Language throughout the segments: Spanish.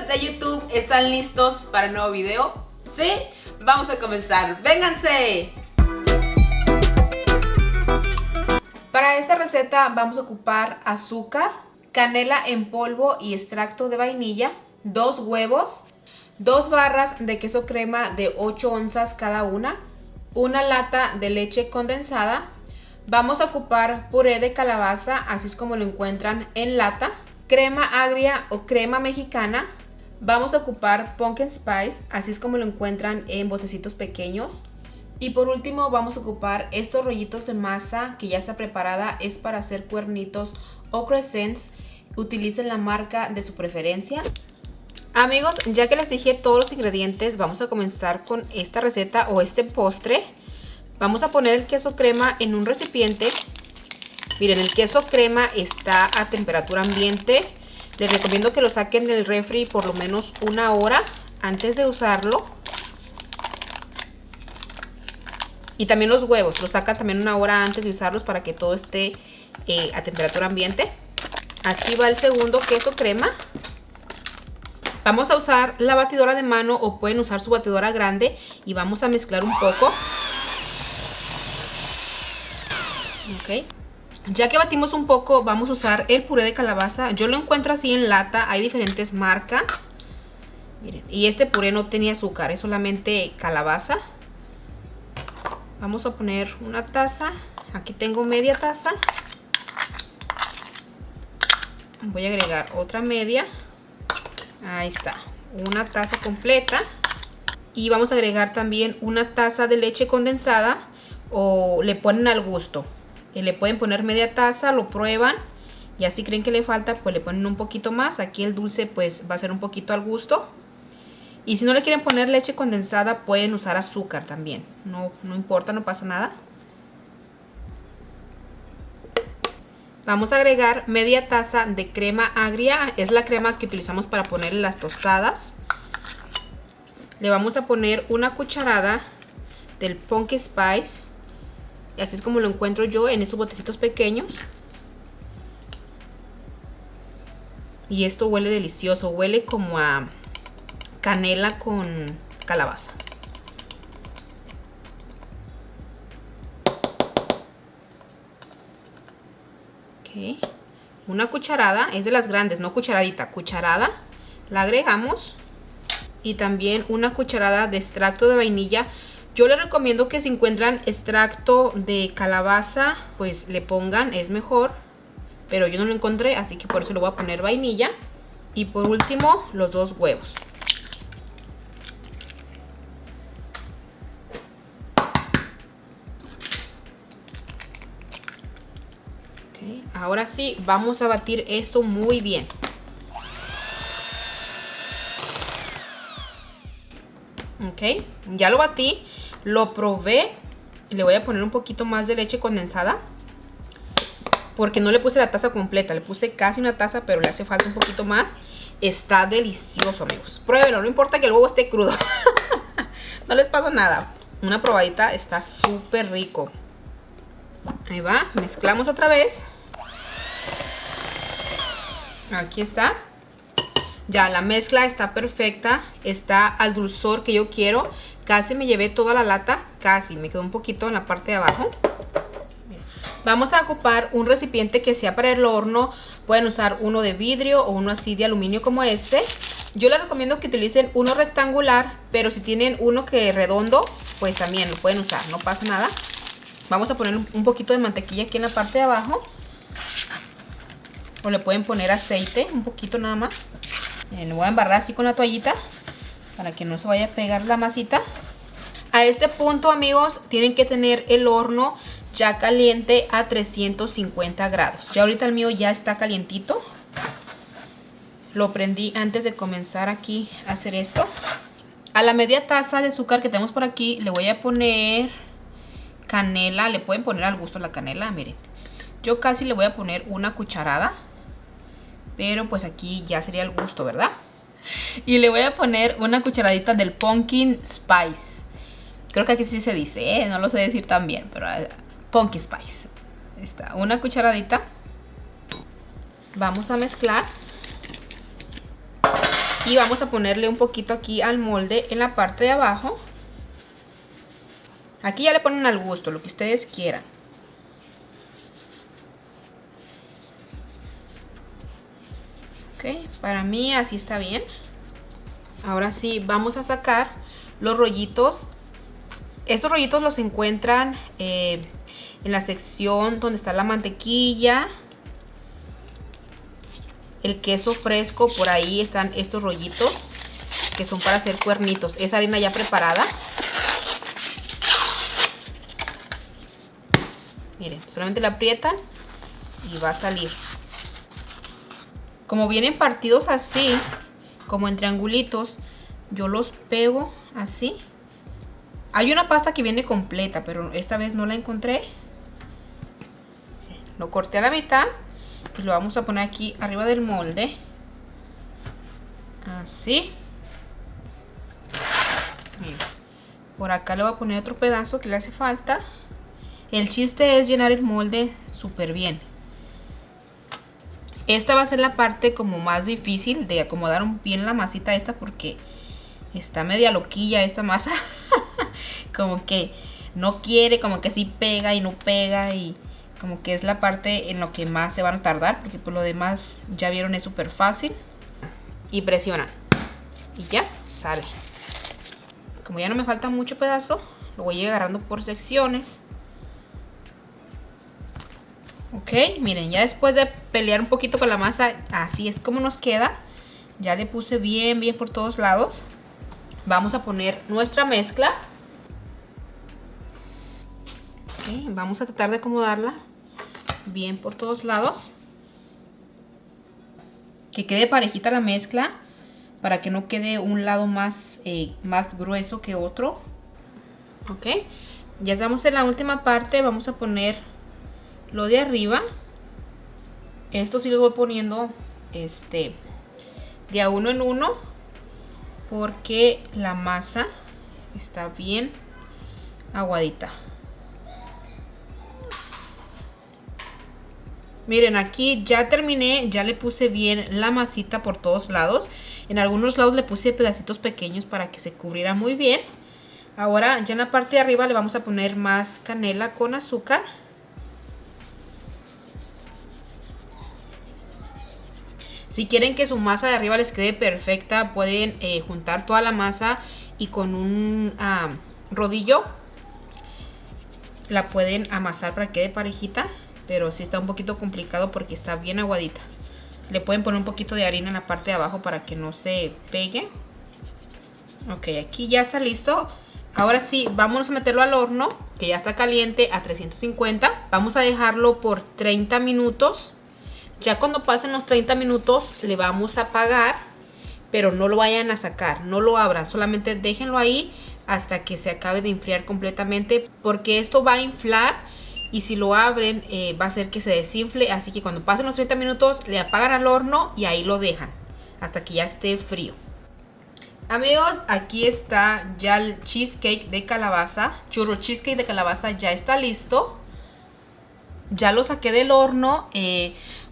de YouTube, ¿están listos para el nuevo video? ¿Sí? Vamos a comenzar. ¡Vénganse! Para esta receta vamos a ocupar azúcar, canela en polvo y extracto de vainilla, 2 huevos, 2 barras de queso crema de 8 onzas cada una lata de leche condensada. Vamos a ocupar puré de calabaza, así es como lo encuentran en lata, crema agria o crema mexicana. Vamos a ocupar pumpkin spice, así es como lo encuentran en botecitos pequeños. Y por último vamos a ocupar estos rollitos de masa que ya está preparada, es para hacer cuernitos o croissants. Utilicen la marca de su preferencia. Amigos, ya que les dije todos los ingredientes, vamos a comenzar con esta receta o este postre. Vamos a poner el queso crema en un recipiente. Miren, el queso crema está a temperatura ambiente. Les recomiendo que lo saquen del refri por lo menos 1 hora antes de usarlo. Y también los huevos, los sacan también 1 hora antes de usarlos para que todo esté a temperatura ambiente. Aquí va el segundo queso crema. Vamos a usar la batidora de mano o pueden usar su batidora grande y vamos a mezclar un poco. Ok. Ya que batimos un poco, vamos a usar el puré de calabaza. Yo lo encuentro así en lata, hay diferentes marcas. Miren, y este puré no tenía azúcar, es solamente calabaza. Vamos a poner 1 taza. Aquí tengo media taza. Voy a agregar otra media. Ahí está, 1 taza completa. Y vamos a agregar también 1 taza de leche condensada o le ponen al gusto. Le pueden poner media taza, lo prueban y así creen que le falta, pues le ponen un poquito más. Aquí el dulce pues va a ser un poquito al gusto. Y si no le quieren poner leche condensada, pueden usar azúcar también. No importa, no pasa nada. Vamos a agregar media taza de crema agria. Es la crema que utilizamos para ponerle las tostadas. Le vamos a poner 1 cucharada del pumpkin spice. Y así es como lo encuentro yo en estos botecitos pequeños. Y esto huele delicioso. Huele como a canela con calabaza. Ok. 1 cucharada. Es de las grandes, no cucharadita. Cucharada. La agregamos. Y también 1 cucharada de extracto de vainilla. Yo les recomiendo que si encuentran extracto de calabaza, pues le pongan, es mejor. Pero yo no lo encontré, así que por eso le voy a poner vainilla. Y por último, los 2 huevos. Okay, ahora sí, vamos a batir esto muy bien. Ok, ya lo batí. Lo probé, le voy a poner un poquito más de leche condensada porque no le puse la taza completa, le puse casi 1 taza, pero le hace falta un poquito más. Está delicioso, amigos. Pruébenlo, no importa que el huevo esté crudo. No les pasa nada. Una probadita, está súper rico. Ahí va, mezclamos otra vez. Aquí está. Ya la mezcla está perfecta, está al dulzor que yo quiero. Casi me llevé toda la lata, casi, me quedó un poquito en la parte de abajo. Vamos a ocupar un recipiente que sea para el horno. Pueden usar uno de vidrio o uno así de aluminio como este. Yo les recomiendo que utilicen uno rectangular, pero si tienen uno que es redondo, pues también lo pueden usar, no pasa nada. Vamos a poner un poquito de mantequilla aquí en la parte de abajo. O le pueden poner aceite, un poquito nada más. Lo voy a embarrar así con la toallita para que no se vaya a pegar la masita. A este punto, amigos, tienen que tener el horno ya caliente a 350 grados. Ya ahorita el mío ya está calientito. Lo prendí antes de comenzar aquí a hacer esto. A la media taza de azúcar que tenemos por aquí le voy a poner canela. Le pueden poner al gusto la canela, miren. Yo casi le voy a poner 1 cucharada. Pero pues aquí ya sería el gusto, ¿verdad? Y le voy a poner 1 cucharadita del pumpkin spice. Creo que aquí sí se dice, no lo sé decir tan bien, pero pumpkin spice. Está 1 cucharadita. Vamos a mezclar. Y vamos a ponerle un poquito aquí al molde en la parte de abajo. Aquí ya le ponen al gusto, lo que ustedes quieran. Ok, para mí así está bien. Ahora sí, vamos a sacar los rollitos. Estos rollitos los encuentran en la sección donde está la mantequilla, el queso fresco. Por ahí están estos rollitos que son para hacer cuernitos. Es harina ya preparada. Miren, solamente la aprietan y va a salir. Como vienen partidos así, como en triangulitos, yo los pego así. Hay una pasta que viene completa, pero esta vez no la encontré. Lo corté a la mitad y lo vamos a poner aquí arriba del molde. Así. Miren. Por acá le voy a poner otro pedazo que le hace falta. El chiste es llenar el molde súper bien. Esta va a ser la parte como más difícil de acomodar bien la masita esta, porque está media loquilla esta masa. Como que no quiere, como que sí pega y no pega, y como que es la parte en lo que más se van a tardar, porque por lo demás ya vieron es súper fácil. Y presionan y ya sale. Como ya no me falta mucho pedazo, lo voy a ir agarrando por secciones. Ok, miren, ya después de pelear un poquito con la masa, así es como nos queda. Ya le puse bien por todos lados. Vamos a poner nuestra mezcla. Okay, vamos a tratar de acomodarla bien por todos lados. Que quede parejita la mezcla, para que no quede un lado más grueso que otro. Ok, ya estamos en la última parte. Vamos a poner lo de arriba. Esto sí los voy poniendo de a uno en uno, porque la masa está bien aguadita. Miren, aquí ya terminé, ya le puse bien la masita por todos lados. En algunos lados le puse pedacitos pequeños para que se cubriera muy bien. Ahora ya en la parte de arriba le vamos a poner más canela con azúcar. Si quieren que su masa de arriba les quede perfecta, pueden juntar toda la masa y con un rodillo la pueden amasar para que quede parejita. Pero sí está un poquito complicado porque está bien aguadita. Le pueden poner un poquito de harina en la parte de abajo para que no se pegue. Ok, aquí ya está listo. Ahora sí, vamos a meterlo al horno, que ya está caliente, a 350. Vamos a dejarlo por 30 minutos. Ya cuando pasen los 30 minutos le vamos a apagar, pero no lo vayan a sacar, no lo abran, solamente déjenlo ahí hasta que se acabe de enfriar completamente, porque esto va a inflar y si lo abren va a hacer que se desinfle. Así que cuando pasen los 30 minutos le apagan al horno y ahí lo dejan hasta que ya esté frío. Amigos, aquí está ya el cheesecake de calabaza, churro cheesecake de calabaza, ya está listo. Ya lo saqué del horno.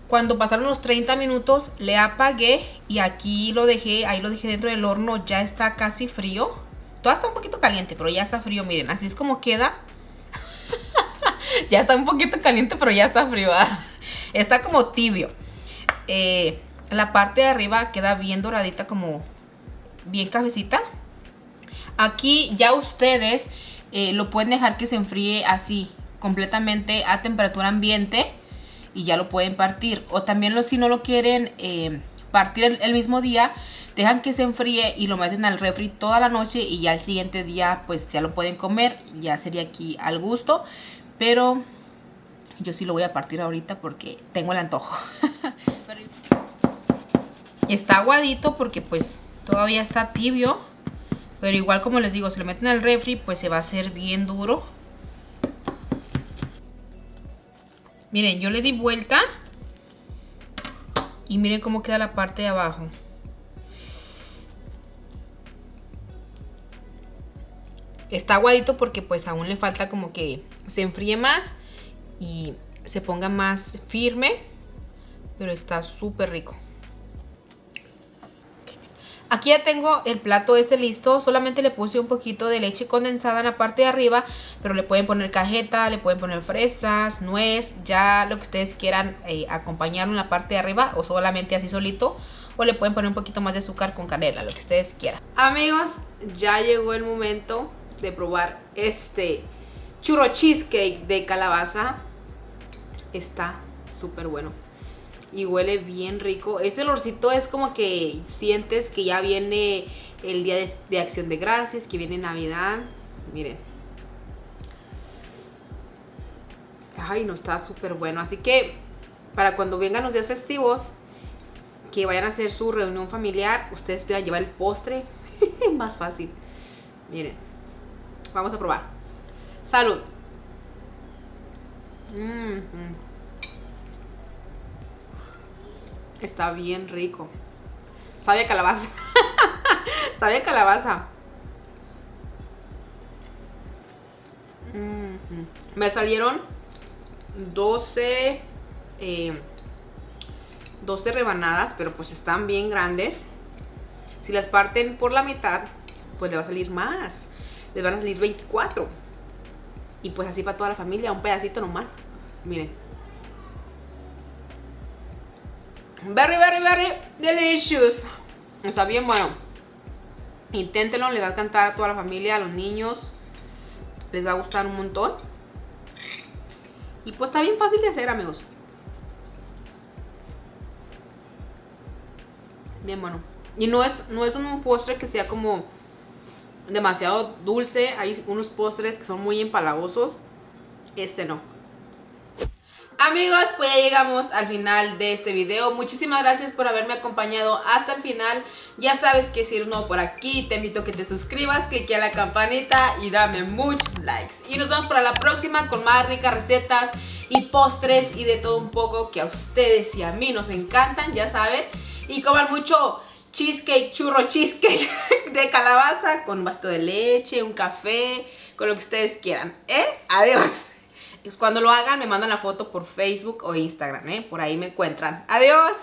Cuando pasaron los 30 minutos le apagué y aquí lo dejé, ahí lo dejé dentro del horno. Ya está casi frío. Todavía está un poquito caliente, pero ya está frío. Miren, así es como queda. Ya está un poquito caliente, pero ya está frío. Está como tibio. La parte de arriba queda bien doradita, como bien cafecita. Aquí ya ustedes lo pueden dejar que se enfríe así, completamente a temperatura ambiente, y ya lo pueden partir. O también si no lo quieren partir el mismo día, dejan que se enfríe y lo meten al refri toda la noche, y ya el siguiente día pues ya lo pueden comer. Ya sería aquí al gusto, pero yo sí lo voy a partir ahorita porque tengo el antojo. Está aguadito porque pues todavía está tibio, pero igual, como les digo, si lo meten al refri pues se va a hacer bien duro. Miren, yo le di vuelta y miren cómo queda la parte de abajo. Está aguadito porque pues aún le falta como que se enfríe más y se ponga más firme, pero está súper rico. Aquí ya tengo el plato este listo, solamente le puse un poquito de leche condensada en la parte de arriba, pero le pueden poner cajeta, le pueden poner fresas, nuez, ya lo que ustedes quieran acompañarlo en la parte de arriba o solamente así solito, o le pueden poner un poquito más de azúcar con canela, lo que ustedes quieran. Amigos, ya llegó el momento de probar este churro cheesecake de calabaza. Está súper bueno. Y huele bien rico. Ese olorcito es como que sientes que ya viene el día de Acción de Gracias, que viene Navidad. Miren. Ay, no, está súper bueno. Así que para cuando vengan los días festivos, que vayan a hacer su reunión familiar, ustedes puedan llevar el postre. Más fácil. Miren. Vamos a probar. Salud. Está bien rico. Sabe a calabaza. Sabe a calabaza. Me salieron 12 rebanadas, pero pues están bien grandes. Si las parten por la mitad, pues le va a salir más. Les van a salir 24. Y pues así para toda la familia, un pedacito nomás. Miren. Very, very, very delicious. Está bien bueno. Inténtenlo, les va a encantar a toda la familia, a los niños. Les va a gustar un montón. Y pues está bien fácil de hacer, amigos. Bien bueno. Y no es un postre que sea como demasiado dulce. Hay unos postres que son muy empalagosos. Este no. Amigos, pues ya llegamos al final de este video. Muchísimas gracias por haberme acompañado hasta el final. Ya sabes que si eres nuevo por aquí, te invito a que te suscribas, clique a la campanita y dame muchos likes. Y nos vemos para la próxima con más ricas recetas y postres y de todo un poco que a ustedes y a mí nos encantan, ya saben. Y coman mucho cheesecake, churro cheesecake de calabaza con un vaso de leche, un café, con lo que ustedes quieran. Adiós. Cuando lo hagan me mandan la foto por Facebook o Instagram, por ahí me encuentran. Adiós.